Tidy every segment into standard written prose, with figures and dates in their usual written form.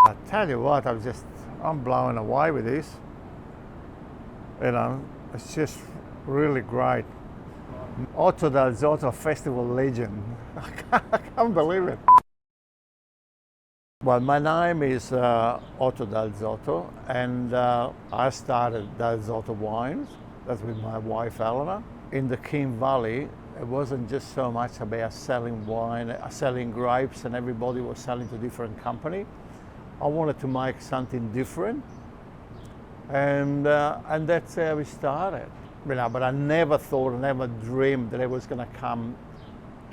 I tell you what, I'm blown away with this. It's just really great. Otto Dal Zotto festival legend. I can't believe it. Well, my name is Otto Dal Zotto, and I started Dal Zotto Wines. That's with my wife Eleanor. In the King Valley, it wasn't just so much about selling wine, selling grapes, and everybody was selling to different company. I wanted to make something different, and that's how we started. But I never thought, never dreamed that it was going to come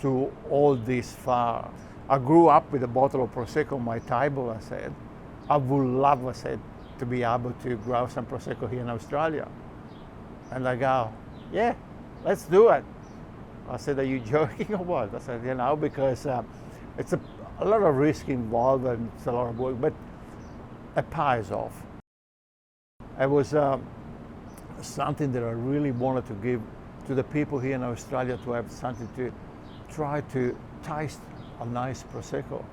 to all this far. I grew up with a bottle of prosecco on my table. I said, I would love, to be able to grow some prosecco here in Australia. And they go, yeah, let's do it. I said, are you joking or what? I said, because it's a lot of risk involved and it's a lot of work, but it pays off. It was something that I really wanted to give to the people here in Australia, to have something to try to taste a nice prosecco,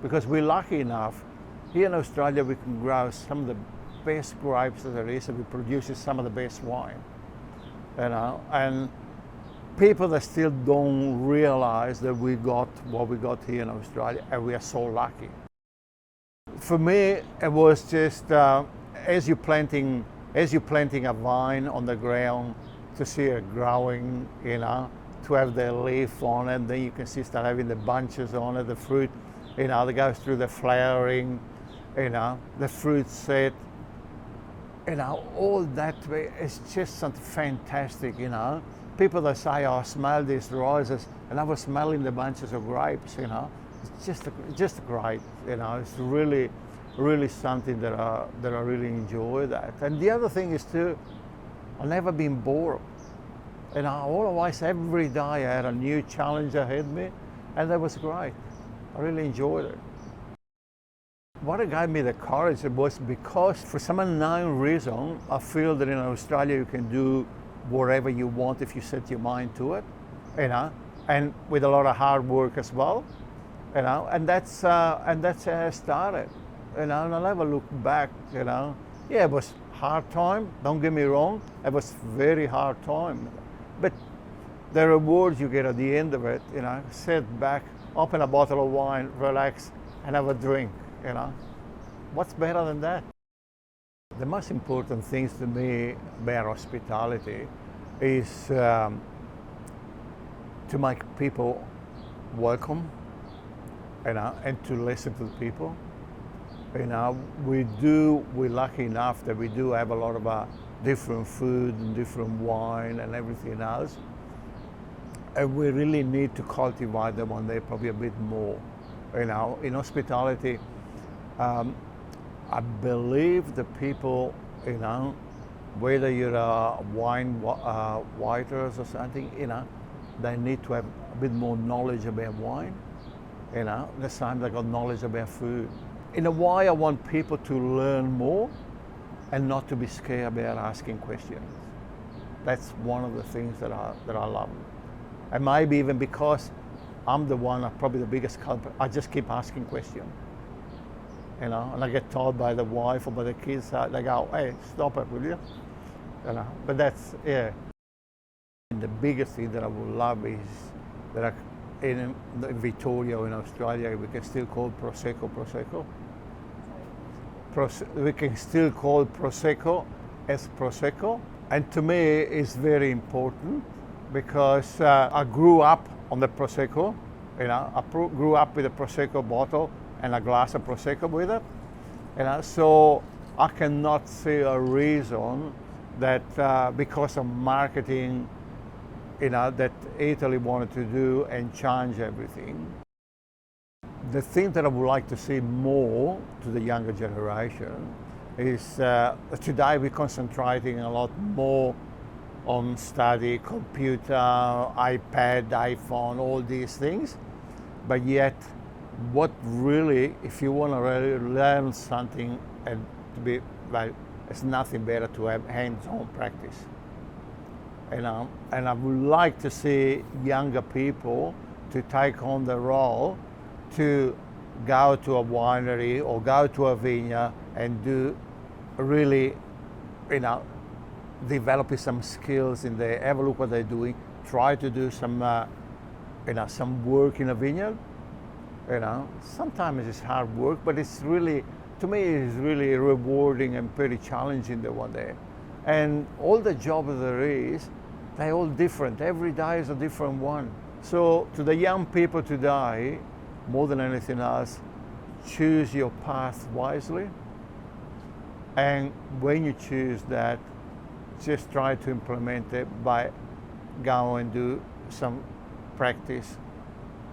because we're lucky enough here in Australia we can grow some of the best grapes that there is, and we produce some of the best wine, and people that still don't realize that we got what we got here in Australia, and we are so lucky. For me, it was just as you're planting a vine on the ground, to see it growing, to have the leaf on it, then you can start having the bunches on it, the fruit, that goes through the flowering, the fruit set, all that way. It's just something fantastic, People that say, oh, I smell these roses, and I was smelling the bunches of grapes, It's just great, It's really, really something that I really enjoy that. And the other thing is too, I've never been bored. Always, every day I had a new challenge ahead of me, and that was great. I really enjoyed it. What gave me the courage was because, for some unknown reason, I feel that in Australia you can do whatever you want if you set your mind to it, and with a lot of hard work as well, and that's how I started, and I'll never look back, Yeah, it was hard time, don't get me wrong, it was very hard time, but the rewards you get at the end of it, sit back, open a bottle of wine, relax, and have a drink, What's better than that? The most important things to me about hospitality is to make people welcome, and to listen to the people. We're lucky enough that we do have a lot of different food and different wine and everything else. And we really need to cultivate them on there probably a bit more. In hospitality, I believe the people, whether you're a wine waiters or something, they need to have a bit more knowledge about wine. The same they got knowledge about food. In a way, I want people to learn more and not to be scared about asking questions. That's one of the things that I love. And maybe even because I'm the one, probably the biggest culprit, I just keep asking questions. And I get told by the wife or by the kids, they go, hey, stop it, will you? But that's, yeah. And the biggest thing that I would love is that in Victoria, in Australia, we can still call prosecco. We can still call prosecco as prosecco. And to me, it's very important because I grew up on the prosecco. I grew up with a prosecco bottle and a glass of prosecco with it. So I cannot see a reason that because of marketing, that Italy wanted to do and change everything. The thing that I would like to see more to the younger generation is today we're concentrating a lot more on study, computer, iPad, iPhone, all these things. But yet, what really, if you want to really learn something and to be, well, it's nothing better to have hands-on practice. And I would like to see younger people to take on the role to go to a winery or go to a vineyard and do really, you know, developing some skills in there, have a look what they're doing, try to do some, you know, some work in a vineyard. You know, sometimes it's hard work, but it's really, to me, it's really rewarding and pretty challenging the one day. And all the jobs there is, they're all different. Every day is a different one. So to the young people today, more than anything else, choose your path wisely. And when you choose that, just try to implement it by going and do some practice,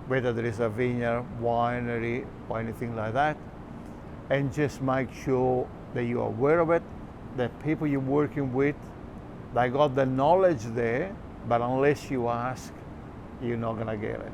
whether there is a vineyard, winery, or anything like that. And just make sure that you're aware of it, that people you're working with, they got the knowledge there, but unless you ask, you're not gonna get it.